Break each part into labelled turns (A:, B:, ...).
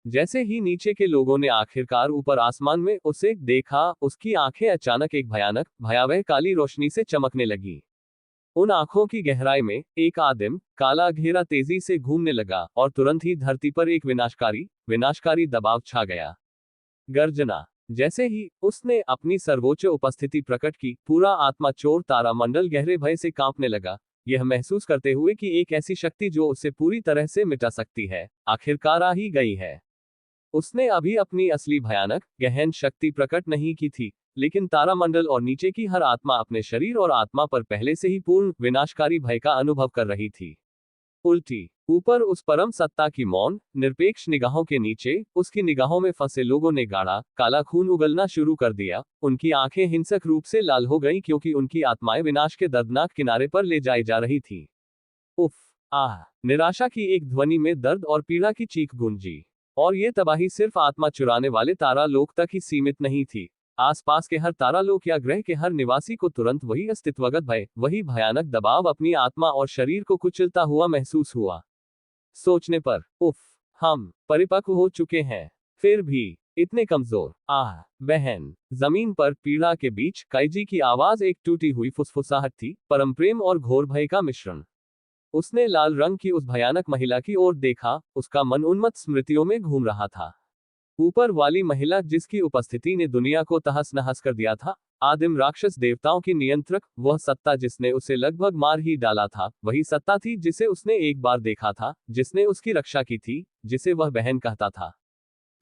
A: जैसे ही नीचे के लोगों ने आखिरकार ऊपर आसमान में उसे देखा, उसकी आंखें अचानक एक भयानक भयावह काली रोशनी से चमकने लगी। उन आंखों की गहराई में एक आदिम काला घेरा तेजी से घूमने लगा और तुरंत ही धरती पर एक विनाशकारी दबाव छा गया। गर्जना। जैसे ही उसने अपनी सर्वोच्च उपस्थिति प्रकट की, पूरा आत्मा चोर तारामंडल गहरे भय से कांपने लगा, यह महसूस करते हुए कि एक ऐसी शक्ति जो उसे पूरी तरह से मिटा सकती है, आखिरकार आ ही गई है। उसने अभी अपनी असली भयानक गहन शक्ति प्रकट नहीं की थी, लेकिन तारामंडल और नीचे की हर आत्मा अपने शरीर और आत्मा पर पहले से ही पूर्ण विनाशकारी भय का अनुभव कर रही थी। उल्टी ऊपर उस परम सत्ता की मौन निरपेक्ष निगाहों के नीचे उसकी निगाहों में फंसे लोगों ने गाढ़ा काला खून उगलना शुरू कर दिया। उनकी आंखें हिंसक रूप से लाल हो गईं क्योंकि उनकी आत्माएं विनाश के दर्दनाक किनारे पर ले जाई जा रही थी। उफ। आह। निराशा की एक ध्वनि में दर्द और पीड़ा की चीख गूंजी। और ये तबाही सिर्फ आत्मा चुराने वाले तारालोक तक ही सीमित नहीं थी। आसपास के हर तारालोक या ग्रह के हर निवासी को तुरंत वही अस्तित्वगत भय, वही भयानक दबाव अपनी आत्मा और शरीर को कुचलता हुआ महसूस हुआ। सोचने पर, उफ, हम परिपक्व हो चुके हैं, फिर भी इतने कमजोर। आह। बहन। जमीन पर पीड़ा के बीच काइजी की आवाज एक टूटी हुई फुसफुसाहट थी, परम प्रेम और घोर भय का मिश्रण। उसने लाल रंग की उस भयानक महिला की ओर देखा, उसका मन उन्मत्त स्मृतियों में घूम रहा था। ऊपर वाली महिला जिसकी उपस्थिति ने दुनिया को तहस नहस कर दिया था, आदिम राक्षस देवताओं की नियंत्रक, वह सत्ता जिसने उसे लगभग मार ही डाला था, वही सत्ता थी जिसे उसने एक बार देखा था, जिसने उसकी रक्षा की थी, जिसे वह बहन कहता था।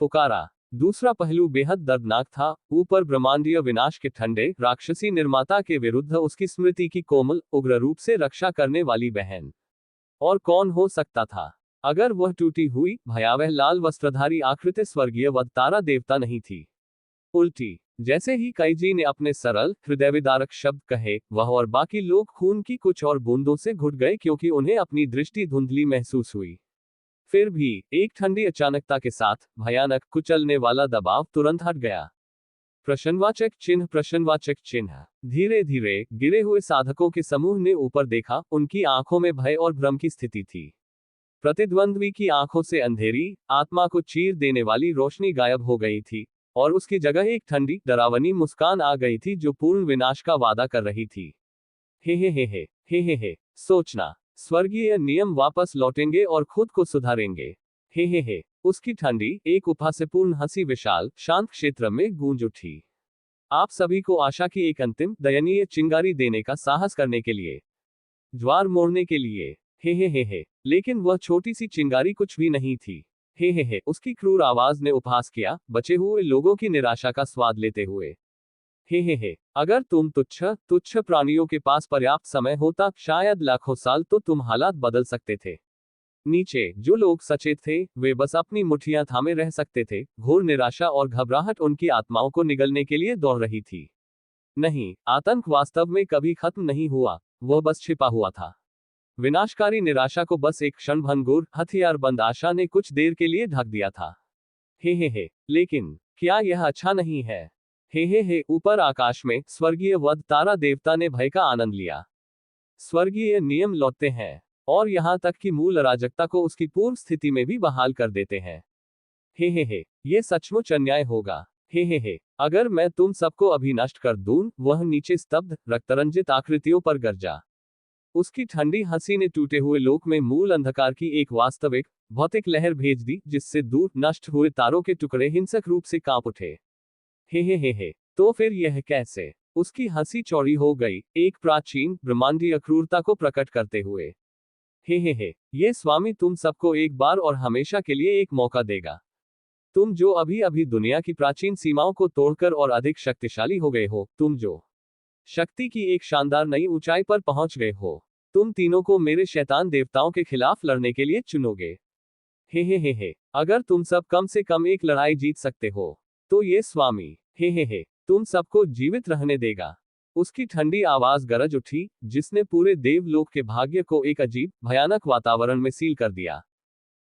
A: पुकारा। दूसरा पहलू बेहद दर्दनाक था, ऊपर ब्रह्मांडीय विनाश के ठंडे राक्षसी निर्माता के विरुद्ध उसकी स्मृति की कोमल उग्र रूप से रक्षा करने वाली बहन। और कौन हो सकता था, अगर वह टूटी हुई भयावह लाल वस्त्रधारी आकृति स्वर्गीय वध तारा देवता नहीं थी। उल्टी जैसे ही काइजी ने अपने सरल हृदयविदारक शब्द कहे, वह और बाकी लोग खून की कुछ और बूंदों से घुट गए क्योंकि उन्हें अपनी दृष्टि धुंधली महसूस हुई। फिर भी एक ठंडी अचानकता के साथ भयानक कुचलने वाला दबाव तुरंत हट गया। प्रश्नवाचक चिन्ह। धीरे धीरे गिरे हुए साधकों के समूह ने ऊपर देखा, उनकी आंखों में भय और भ्रम की स्थिति थी। प्रतिद्वंद्वी की आंखों से अंधेरी, आत्मा को चीर देने वाली रोशनी गायब हो गई थी, और उसकी जगह एक ठंडी, डरावनी मुस्कान आ गई थी जो पूर्ण विनाश का वादा कर रही थी। हे। सोचना, स्वर्गीय नियम वापस लौटेंगे और खुद को सुधारेंगे। हे। उसकी ठंडी, एक उपहासपूर्ण हंसी विशाल, शांत क्षेत्र में गूंज उठी। आप सभी को आशा की एक अंतिम, दयनीय चिंगारी देने का साहस करने के लिए, ज्वार मोड़ने के लिए। हे। लेकिन वह छोटी सी चिंगारी कुछ भी नहीं थी। हे। उसकी क्रूर आवाज ने उपहास किया, बचे हुए लोगों की निराशा का स्वाद लेते हुए। हे। अगर तुम तुच्छ प्राणियों के पास पर्याप्त समय होता, शायद लाखों साल तो तुम हालात बदल सकते थे। नीचे जो लोग सचेत थे, वे बस अपनी मुट्ठियां थामे रह सकते थे। घोर निराशा और घबराहट उनकी आत्माओं को निगलने के लिए दौड़ रही थी। नहीं, आतंक वास्तव में कभी खत्म नहीं हुआ, वह बस छिपा हुआ था। विनाशकारी निराशा को बस एक क्षणभंगुर हथियारबंद आशा ने कुछ देर के लिए ढक दिया था। हे। लेकिन क्या यह अच्छा नहीं है? हे। ऊपर आकाश में स्वर्गीय वध तारा देवता ने भय का आनंद लिया। स्वर्गीय नियम लौटते हैं, और यहां तक कि मूल अराजकता को उसकी पूर्व स्थिति में भी बहाल कर देते हैं। हे। ये सचमुच अन्याय होगा। हे। अगर मैं तुम सबको अभी नष्ट कर दूं, वह नीचे स्तब्ध, रक्तरंजित आकृतियों पर गरजा। उसकी ठंडी हंसी ने टूटे हुए लोक में मूल अंधकार की एक वास्तविक, भौतिक लहर भेज दी, जिससे दूर नष्ट हुए तारों के टुकड़े हिंसक रूप से कांप उठे। हे। तो फिर यह कैसे? उसकी हंसी चौड़ी हो गई, एक प्राचीन ब्रह्मांडीय क्रूरता को प्रकट करते हुए। हे। ये स्वामी तुम सबको एक बार और हमेशा के लिए एक मौका देगा। तुम जो अभी अभी दुनिया की प्राचीन सीमाओं को तोड़कर और अधिक शक्तिशाली हो गए हो, तुम जो शक्ति की एक शानदार नई ऊंचाई पर पहुंच गए हो, तुम तीनों को मेरे शैतान देवताओं के खिलाफ लड़ने के लिए चुनोगे। हे। अगर तुम सब कम से कम एक लड़ाई जीत सकते हो, तो ये स्वामी हे तुम सबको जीवित रहने देगा। उसकी ठंडी आवाज गरज उठी, जिसने पूरे देवलोक के भाग्य को एक अजीब, भयानक वातावरण में सील कर दिया।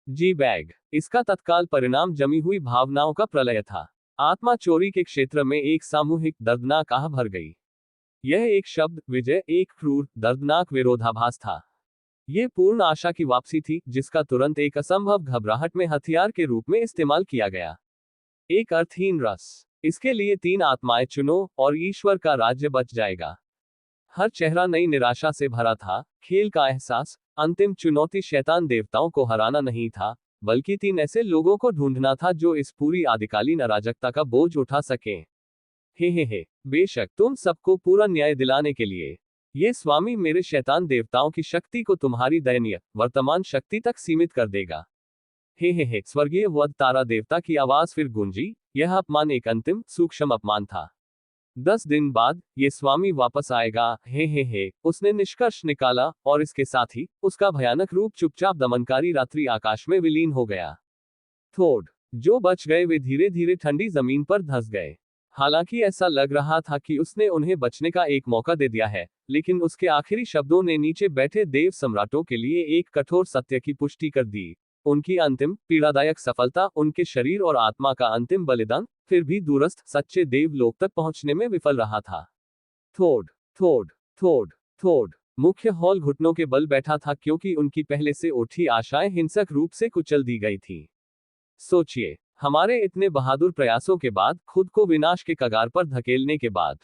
A: जी बैग। इसका तत्काल परिणाम जमी हुई भावनाओं का प्रलय था। आत्मा चोरी के क्षेत्र में एक सामूहिक, दर्दनाक आह भर गई। यह एक शब्द विजय, एक क्रूर, दर्दनाक विरोधाभास था। ये पूर्ण आशा की वापसी थी, जिसका तुरंत एक असंभव घबराहट में हथियार के रूप में इस्तेमाल किया गया। एक अर्थहीन रस। इसके लिए 3 आत्माएं चुनो और ईश्वर का राज्य बच जाएगा। हर चेहरा नई निराशा से भरा था। खेल का एहसास। अंतिम चुनौती शैतान देवताओं को हराना नहीं था, बल्कि 3 ऐसे लोगों को ढूंढना था जो इस पूरी आदिकालीन अराजकता का बोझ उठा सकें। हे, बेशक तुम सबको पूरा न्याय दिलाने के लिए। ये स्वामी मेरे शैतान देवताओं की शक्ति को तुम्हारी दयनीय वर्तमान शक्ति तक सीमित कर देगा। हे, स्वर्गीय वध तारा देवता की आवाज फिर गूंजी। यह अपमान एक अंतिम सूक्ष्म अपमान था। 10 दिन बाद ये स्वामी वापस आएगा। हे, उसने निष्कर्ष निकाला, और इसके साथ ही उसका भयानक रूप चुपचाप दमनकारी रात्रि आकाश में विलीन हो गया। थोड़ जो बच गए वे धीरे धीरे ठंडी जमीन पर धंस गए। हालांकि ऐसा लग रहा था कि उसने उन्हें बचने का एक मौका दे दिया है, लेकिन उसके आखिरी शब्दों ने नीचे बैठे देव सम्राटों के लिए एक कठोर सत्य की पुष्टि कर दी। उनकी अंतिम पीड़ादायक सफलता, उनके शरीर और आत्मा का अंतिम बलिदान, फिर भी दूरस्थ सच्चे देवलोक तक पहुंचने में विफल रहा था। थोड़ थोड़ थोड़ थोड़ मुख्य हॉल घुटनों के बल बैठा था, क्योंकि उनकी पहले से उठी आशाएं हिंसक रूप से कुचल दी गई थी। सोचिए, हमारे इतने बहादुर प्रयासों के बाद, खुद को विनाश के कगार पर धकेलने के बाद,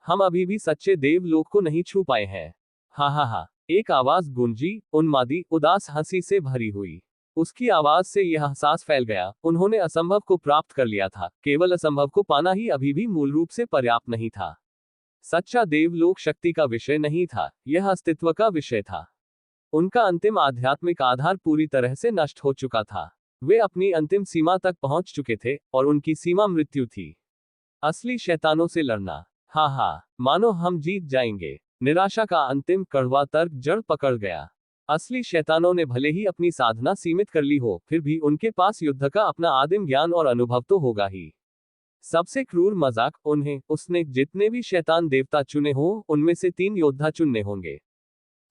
A: हम अभी भी सच्चे देवलोक को नहीं छू पाए हैं। हा, एक आवाज गूंजी, उन्मादी उदास हंसी से भरी हुई। उसकी आवाज से यह एहसास फैल गया, उन्होंने असंभव को प्राप्त कर लिया था। केवल असंभव को पाना ही अभी भी मूल रूप से पर्याप्त नहीं था। सच्चा देवलोक शक्ति का विषय नहीं था, यह अस्तित्व का विषय था। उनका अंतिम आध्यात्मिक आधार पूरी तरह से नष्ट हो चुका था। वे अपनी अंतिम सीमा तक पहुंच चुके थे, और उनकी सीमा मृत्यु थी। असली शैतानों से लड़ना। हा, मानो हम जीत जाएंगे। निराशा का अंतिम कड़वा तर्क जड़ पकड़ गया। असली शैतानों ने भले ही अपनी साधना सीमित कर ली हो, फिर भी उनके पास युद्ध का अपना आदिम ज्ञान और अनुभव तो होगा ही। सबसे क्रूर मजाक, उसने जितने भी शैतान देवता चुने हो, उनमें से 3 योद्धा चुनने होंगे।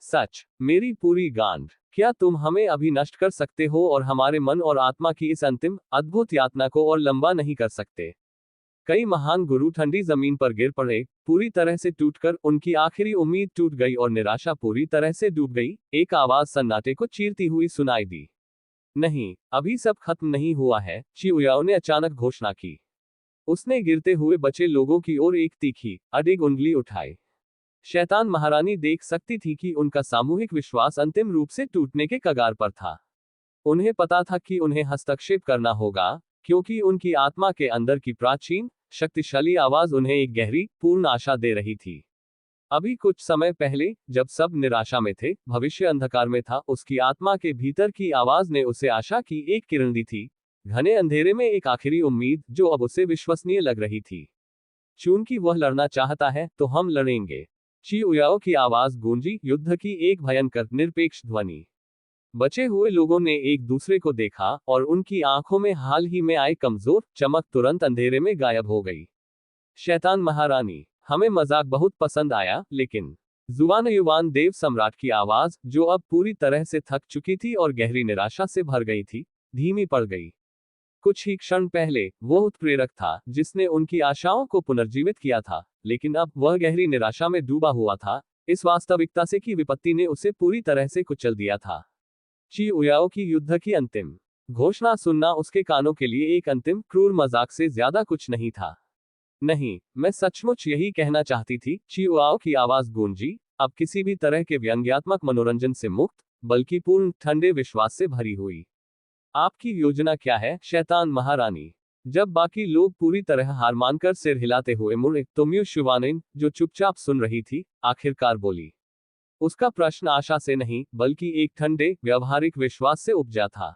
A: सच, मेरी पूरी गांड, क्या तुम हमें अभी नष्ट कर सकते हो और हमारे मन और आत्मा की इस अंतिम अद्भुत यातना को और लंबा नहीं कर सकते? कई महान गुरु ठंडी जमीन पर गिर पड़े, पूरी तरह से टूटकर। उनकी आखिरी उम्मीद टूट गई और निराशा पूरी तरह से डूब गई। एक आवाज सन्नाटे को चीरती हुई सुनाई दी। नहीं, अभी सब खत्म नहीं हुआ है, चिउयाओ ने अचानक घोषणा की। उसने गिरते हुए बचे लोगों की ओर एक तीखी, अडिग उंगली उठाई। शैतान महारानी देख सकती थी कि उनका सामूहिक विश्वास अंतिम रूप से टूटने के कगार पर था। उन्हें पता था कि उन्हें हस्तक्षेप करना होगा, क्योंकि उनकी आत्मा के अंदर की प्राचीन शक्तिशाली आवाज उन्हें एक गहरी, पूर्ण आशा दे रही थी। अभी कुछ समय पहले, जब सब निराशा में थे, भविष्य अंधकार में था, उसकी आत्मा के भीतर की आवाज ने उसे आशा की एक किरण दी थी। घने अंधेरे में एक आखिरी उम्मीद, जो अब उसे विश्वसनीय लग रही थी। चूंकि वह लड़ना चाहता है, तो हम लड़ेंगे। चिउयाओ की आवाज गूंजी, युद्ध की एक भयंकर, निरपेक्ष ध्वनि। बचे हुए लोगों ने एक दूसरे को देखा, और उनकी आंखों में हाल ही में आई कमजोर चमक तुरंत अंधेरे में गायब हो गई। शैतान महारानी, हमें मजाक बहुत पसंद आया, लेकिन जुबान युवान देव सम्राट की आवाज, जो अब पूरी तरह से थक चुकी थी और गहरी निराशा से भर गई थी, धीमी पड़ गई। कुछ ही क्षण पहले वह उत्प्रेरक था, जिसने उनकी आशाओं को पुनर्जीवित किया था, लेकिन अब वह गहरी निराशा में डूबा हुआ था, इस वास्तविकता से कि विपत्ति ने उसे पूरी तरह से कुचल दिया था। चिउयाओ की युद्ध की अंतिम घोषणा सुनना उसके कानों के लिए एक अंतिम क्रूर मजाक से ज्यादा कुछ नहीं था। नहीं, मैं सचमुच यही कहना चाहती थी, चिउयाओ की आवाज गूंजी, अब किसी भी तरह के व्यंग्यात्मक मनोरंजन से मुक्त, बल्कि पूर्ण ठंडे विश्वास से भरी हुई। आपकी योजना क्या है, शैतान महारानी? जब बाकी लोग पूरी तरह हार मानकर सिर हिलाते हुए मुड़े, तो म्यू शिवानिन, जो चुपचाप सुन रही थी, आखिरकार बोली। उसका प्रश्न आशा से नहीं, बल्कि एक ठंडे, व्यवहारिक विश्वास से उपजा था।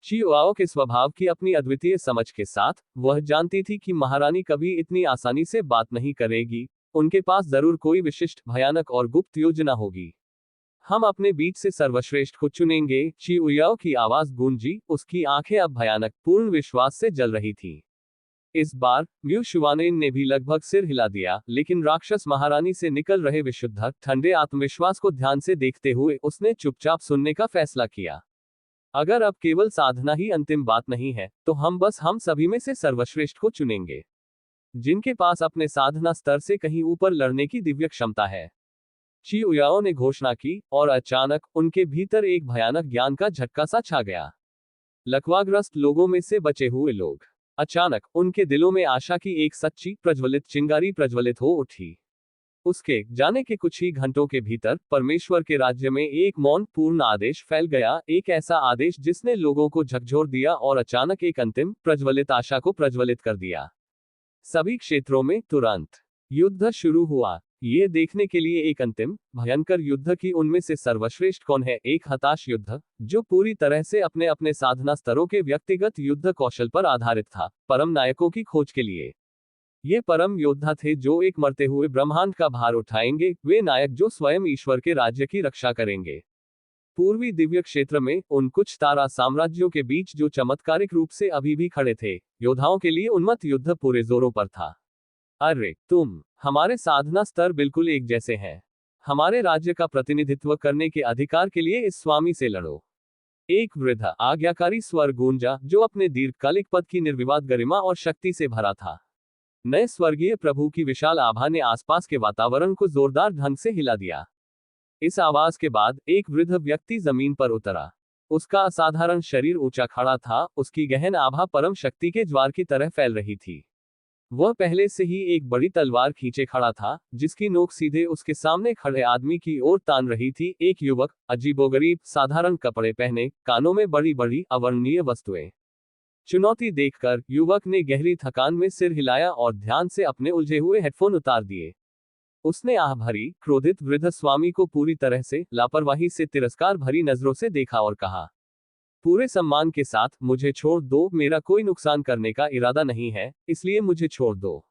A: चिउयाओ के स्वभाव की अपनी अद्वितीय समझ के साथ, वह जानती थी कि महारानी कभी इतनी आसानी से बात नहीं करेगी। उनके पास जरूर कोई विशिष्ट, भयानक और गुप्त योजना होगी। हम अपने बीच से सर्वश्रेष्ठ को चुनेंगे। चिउयाओ की आवाज गूंजी, उसकी आंखें अब भयानक, पूर्ण विश्वास से जल रही थीं। इस बार म्यू शिवानिन ने भी लगभग सिर हिला दिया, लेकिन राक्षस महारानी से निकल रहे विशुद्ध, ठंडे आत्मविश्वास को ध्यान से देखते हुए उसने चुपचाप सुनने का फैसला किया। अगर अब केवल साधना ही अंतिम बात नहीं है, तो हम सभी में से सर्वश्रेष्ठ को चुनेंगे, जिनके पास अपने साधना स्तर से कहीं ऊपर लड़ने की दिव्य क्षमता है। ची उयाओ ने घोषणा की, और अचानक उनके भीतर एक भयानक ज्ञान का झटका सा छा गया। लकवाग्रस्त लोगों में से बचे हुए लोग, अचानक उनके दिलों में आशा की एक सच्ची प्रज्वलित चिंगारी प्रज्वलित हो उठी। उसके जाने के कुछ ही घंटों के भीतर परमेश्वर के राज्य में एक मौन पूर्ण आदेश फैल गया, एक ऐसा आदेश जिसने लोगों को झकझोर दिया और अचानक एक अंतिम प्रज्वलित आशा को प्रज्वलित कर दिया। सभी क्षेत्रों में तुरंत युद्ध शुरू हुआ। ये देखने के लिए एक अंतिम भयंकर युद्ध की उनमें से सर्वश्रेष्ठ कौन है, एक हताश युद्ध जो पूरी तरह से अपने अपने साधना स्तरों के व्यक्तिगत युद्ध कौशल पर आधारित था, परम नायकों की खोज के लिए। ये परम योद्धा थे जो एक मरते हुए ब्रह्मांड का भार उठाएंगे, वे नायक जो स्वयं ईश्वर के राज्य की रक्षा करेंगे। पूर्वी दिव्य क्षेत्र में उन कुछ तारा साम्राज्यों के बीच जो चमत्कारिक रूप से अभी भी खड़े थे, योद्धाओं के लिए उन्मत्त युद्ध पूरे जोरों पर था। अरे तुम, हमारे साधना स्तर बिल्कुल एक जैसे हैं। हमारे राज्य का प्रतिनिधित्व करने के अधिकार के लिए इस स्वामी से लड़ो। एक वृद्ध आज्ञाकारी स्वर गूंजा जो अपने दीर्घकालिक पद की निर्विवाद गरिमा और शक्ति से भरा था। नए स्वर्गीय प्रभु की विशाल आभा ने आसपास के वातावरण को जोरदार ढंग से हिला दिया। इस आवाज के बाद एक वृद्ध व्यक्ति जमीन पर उतरा। उसका असाधारण शरीर ऊंचा खड़ा था, उसकी गहन आभा परम शक्ति के ज्वार की तरह फैल रही थी। वह पहले से ही एक बड़ी तलवार खींचे खड़ा था, जिसकी नोक सीधे उसके सामने खड़े आदमी की ओर तान रही थी। एक युवक, अजीबोगरीब साधारण कपड़े पहने, कानों में बड़ी बड़ी अवर्णनीय वस्तुएं। चुनौती देखकर युवक ने गहरी थकान में सिर हिलाया और ध्यान से अपने उलझे हुए हेडफोन उतार दिए। उसने आह भरी, क्रोधित वृद्ध स्वामी को पूरी तरह से लापरवाही से तिरस्कार भरी नजरों से देखा और कहा, पूरे सम्मान के साथ, मुझे छोड़ दो, मेरा कोई नुकसान करने का इरादा नहीं है, इसलिए मुझे छोड़ दो।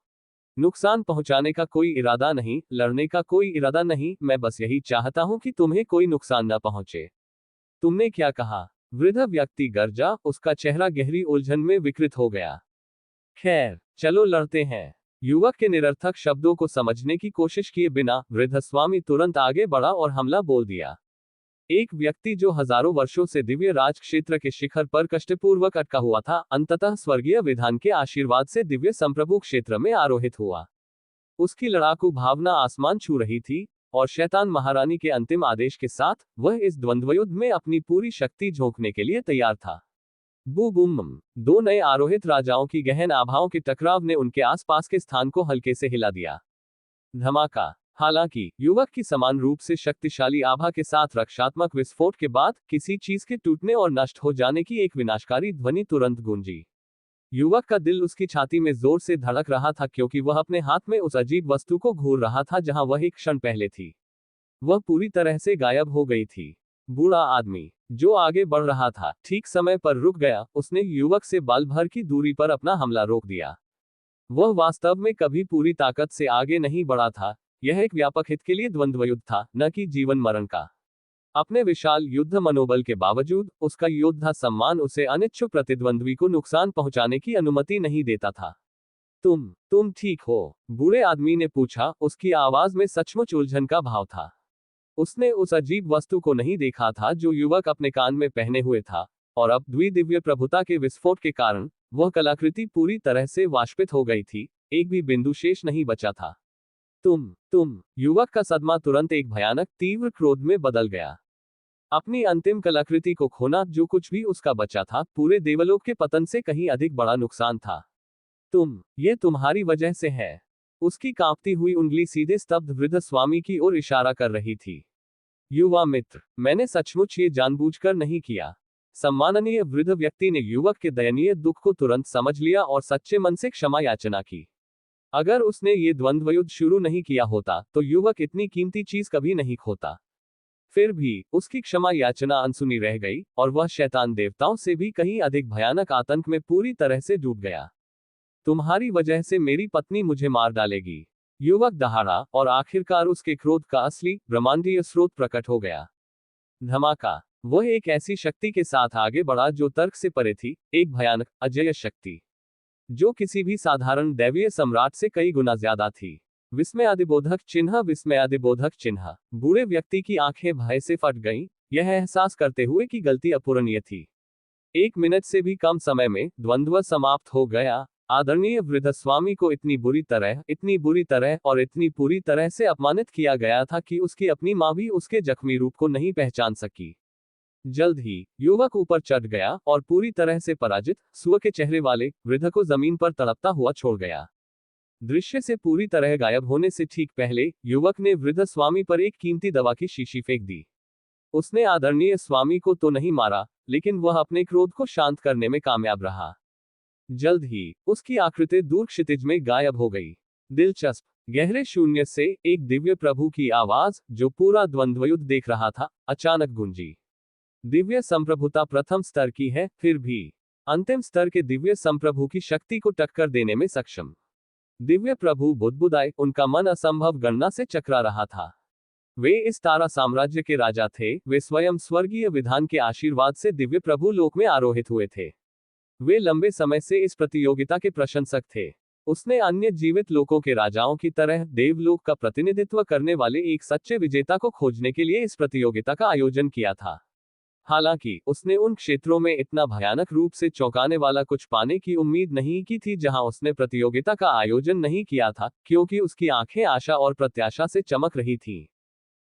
A: नुकसान पहुंचाने का कोई इरादा नहीं, लड़ने का कोई इरादा नहीं, मैं बस यही चाहता हूं कि तुम्हें कोई नुकसान न पहुंचे। तुमने क्या कहा? वृद्ध व्यक्ति गरजा, उसका चेहरा गहरी उलझन में विकृत हो गया। खैर, चलो लड़ते हैं। युवक के निरर्थक शब्दों को समझने की कोशिश किए बिना वृद्ध स्वामी तुरंत आगे बढ़ा और हमला बोल दिया। एक व्यक्ति जो हजारों वर्षों से दिव्य राज क्षेत्र के शिखर पर कष्टपूर्वक अटका हुआ था, अंततः स्वर्गीय विधान के आशीर्वाद से दिव्य संप्रभु क्षेत्र में आरोहित हुआ। उसकी लड़ाकू भावना आसमान छू रही थी, और शैतान महारानी के अंतिम आदेश के साथ वह इस द्वंद्वयुद्ध में अपनी पूरी शक्ति झोंकने के लिए तैयार था। बू बूम। दो नए आरोहित राजाओं की गहन आभाओं के टकराव ने उनके आसपास के स्थान को हल्के से हिला दिया। धमाका। हालांकि युवक की समान रूप से शक्तिशाली आभा के साथ रक्षात्मक विस्फोट के बाद किसी चीज के टूटने और नष्ट हो जाने की एक विनाशकारी ध्वनि तुरंत गूंजी। युवक का दिल उसकी छाती में जोर से धड़क रहा था, क्योंकि वह अपने हाथ में उस अजीब वस्तु को घूर रहा था जहां वह एक क्षण पहले थी। वह पूरी तरह से गायब हो गई थी। बूढ़ा आदमी जो आगे बढ़ रहा था, ठीक समय पर रुक गया। उसने युवक से बाल भर की दूरी पर अपना हमला रोक दिया। वह वास्तव में कभी पूरी ताकत से आगे नहीं बढ़ा था। यह एक व्यापक हित के लिए द्वंद्वयुद्ध था, न कि जीवन मरण का। अपने विशाल युद्ध मनोबल के बावजूद उसका योद्धा सम्मान उसे अनिच्छुक प्रतिद्वंद्वी को नुकसान पहुंचाने की अनुमति नहीं देता था। तुम ठीक हो? बूढ़े आदमी ने पूछा, उसकी आवाज में सचमुच उलझन का भाव था। उसने उस अजीब वस्तु को नहीं देखा था जो युवक अपने कान में पहने हुए था, और अब द्विदिव्य प्रभुता के विस्फोट के कारण वह कलाकृति पूरी तरह से वाष्पित हो गई थी, एक भी बिंदु शेष नहीं बचा था। तुम। युवक का सदमा तुरंत एक भयानक तीव्र क्रोध में बदल गया। अपनी अंतिम कलाकृति को खोना, जो कुछ भी उसका बचा था, पूरे देवलोक के पतन से कहीं अधिक बड़ा नुकसान था। ये तुम्हारी वजह से है। उसकी कांपती हुई उंगली सीधे स्तब्ध वृद्ध स्वामी की ओर इशारा कर रही थी। युवा मित्र, मैंने सचमुच ये जानबूझकर नहीं किया। सम्माननीय वृद्ध व्यक्ति ने युवक के दयनीय दुख को तुरंत समझ लिया और सच्चे मन से क्षमा याचना की। अगर उसने ये द्वंद्वयुद्ध शुरू नहीं किया होता तो युवक इतनी कीमती चीज कभी नहीं खोता। फिर भी उसकी क्षमा याचना अनसुनी रह गई, और वह शैतान देवताओं से भी कहीं अधिक भयानक आतंक में पूरी तरह से डूब गया। तुम्हारी वजह से मेरी पत्नी मुझे मार डालेगी। युवक दहाड़ा, और आखिरकार उसके क्रोध का असली ब्रह्मांडीय स्रोत प्रकट हो गया। धमाका। वह एक ऐसी शक्ति के साथ आगे बढ़ा जो तर्क से परे थी, एक भयानक अजेय शक्ति जो किसी भी साधारण दैवीय सम्राट से कई गुना ज्यादा थी। विस्मयादिबोधक चिन्ह। बूढ़े व्यक्ति की आंखें भय से फट गईं, यह एहसास करते हुए कि गलती अपूरणीय थी। 1 मिनट से भी कम समय में द्वंद्व समाप्त हो गया। आदरणीय वृद्ध स्वामी को इतनी बुरी तरह और इतनी पूरी तरह से अपमानित किया गया था कि उसकी अपनी मां भी उसके जख्मी रूप को नहीं पहचान सकी। जल्द ही युवक ऊपर चढ़ गया और पूरी तरह से पराजित, सुअ के चेहरे वाले वृद्ध को जमीन पर तड़पता हुआ छोड़ गया। दृश्य से पूरी तरह गायब होने से ठीक पहले युवक ने वृद्ध स्वामी पर एक कीमती दवा की शीशी फेंक दी। उसने आदरणीय स्वामी को तो नहीं मारा, लेकिन वह अपने क्रोध को शांत करने में कामयाब रहा। जल्द ही उसकी आकृति दूर क्षितिज में गायब हो गई। दिलचस्प, गहरे शून्य से एक दिव्य प्रभु की आवाज, जो पूरा द्वंद्वयुद्ध देख रहा था, अचानक गूंजी। दिव्य संप्रभुता प्रथम स्तर की है, फिर भी अंतिम स्तर के दिव्य संप्रभु की शक्ति को टक्कर देने में सक्षम। दिव्य प्रभु बुदबुदाए, उनका मन असंभव गणना से चकरा रहा था। वे इस तारा साम्राज्य के राजा थे, वे स्वयं स्वर्गीय विधान के आशीर्वाद से दिव्य प्रभु लोक में आरोहित हुए थे। वे लंबे समय से इस प्रतियोगिता के प्रशंसक थे। उसने अन्य जीवित लोकों के राजाओं की तरह देवलोक का प्रतिनिधित्व करने वाले एक सच्चे विजेता को खोजने के लिए इस प्रतियोगिता का आयोजन किया था। हालांकि उसने उन क्षेत्रों में इतना भयानक रूप से चौंकाने वाला कुछ पाने की उम्मीद नहीं की थी जहां उसने प्रतियोगिता का आयोजन नहीं किया था, क्योंकि उसकी आंखें आशा और प्रत्याशा से चमक रही थीं।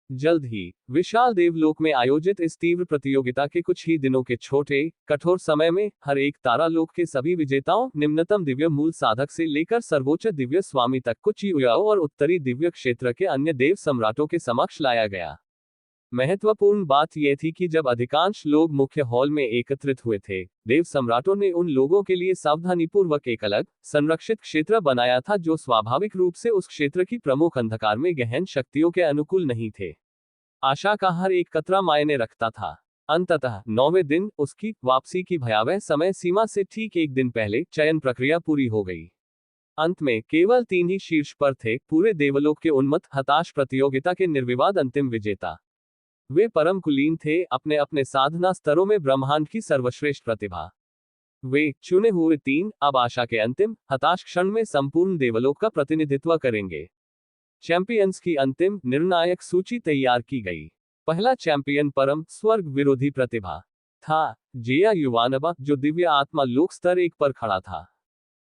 A: जल्द ही विशाल देवलोक में आयोजित इस तीव्र प्रतियोगिता के कुछ ही दिनों के छोटे कठोर समय में हर एक तारालोक के सभी विजेताओं, निम्नतम दिव्य मूल साधक से लेकर सर्वोच्च दिव्य स्वामी तक को चियुयाओ और उत्तरी दिव्य क्षेत्र के अन्य देव सम्राटों के समक्ष लाया गया। महत्वपूर्ण बात यह थी कि जब अधिकांश लोग मुख्य हॉल में एकत्रित हुए थे, देव सम्राटों ने उन लोगों के लिए सावधानीपूर्वक एक अलग संरक्षित क्षेत्र बनाया था जो स्वाभाविक रूप से उस क्षेत्र की प्रमुख अंधकार में गहन शक्तियों के अनुकूल नहीं थे। आशा का हर एक कतरा मायने रखता था। अंततः 9वें दिन उसकी वापसी की भयावह समय सीमा से ठीक एक दिन पहले चयन प्रक्रिया पूरी हो गई। अंत में केवल 3 ही शीर्ष पर थे, पूरे देवलोक के उन्मत्त हताश प्रतियोगिता के निर्विवाद अंतिम विजेता। वे परम कुलीन थे, अपने अपने साधना स्तरों में ब्रह्मांड की सर्वश्रेष्ठ प्रतिभा। वे चुने हुए 3 अब आशा के अंतिम हताश क्षण में संपूर्ण देवलोक का प्रतिनिधित्व करेंगे। चैंपियंस की अंतिम निर्णायक सूची तैयार की गई। पहला चैंपियन परम स्वर्ग विरोधी प्रतिभा था, जेया युवानबा, जो दिव्य आत्मा लोक स्तर 1 पर खड़ा था।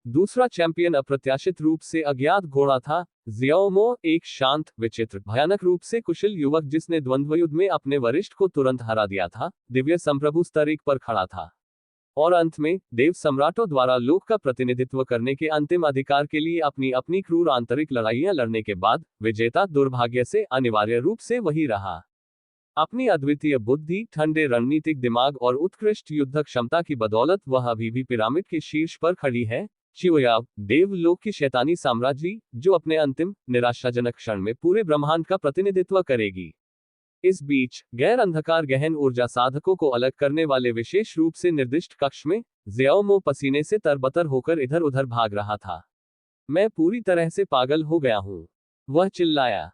A: दूसरा चैंपियन अप्रत्याशित रूप से अज्ञात घोड़ा था, जियाओमो, एक शांत, विचित्र, भयानक रूप से कुशल युवक जिसने द्वंद्वयुद्ध में अपने वरिष्ठ को तुरंत हरा दिया था, दिव्य संप्रभु स्तर 1 पर खड़ा था। और अंत में देव सम्राटों द्वारा लोक का प्रतिनिधित्व करने के अंतिम अधिकार के लिए अपनी अपनी क्रूर आंतरिक लड़ाइयां लड़ने के बाद विजेता दुर्भाग्य से अनिवार्य रूप से वही रहा। अपनी अद्वितीय बुद्धि, ठंडे रणनीतिक दिमाग और उत्कृष्ट युद्ध क्षमता की बदौलत वह अभी भी पिरामिड के शीर्ष पर खड़ी है, चियोयाव, देवलोक की शैतानी साम्राज्य, जो अपने अंतिम निराशाजनक क्षण में पूरे ब्रह्मांड का प्रतिनिधित्व करेगी। इस बीच गैर अंधकार गहन ऊर्जा साधकों को अलग करने वाले विशेष रूप से निर्दिष्ट कक्ष में जियाओमो पसीने से तरबतर होकर इधर उधर भाग रहा था। मैं पूरी तरह से पागल हो गया हूं, वह चिल्लाया।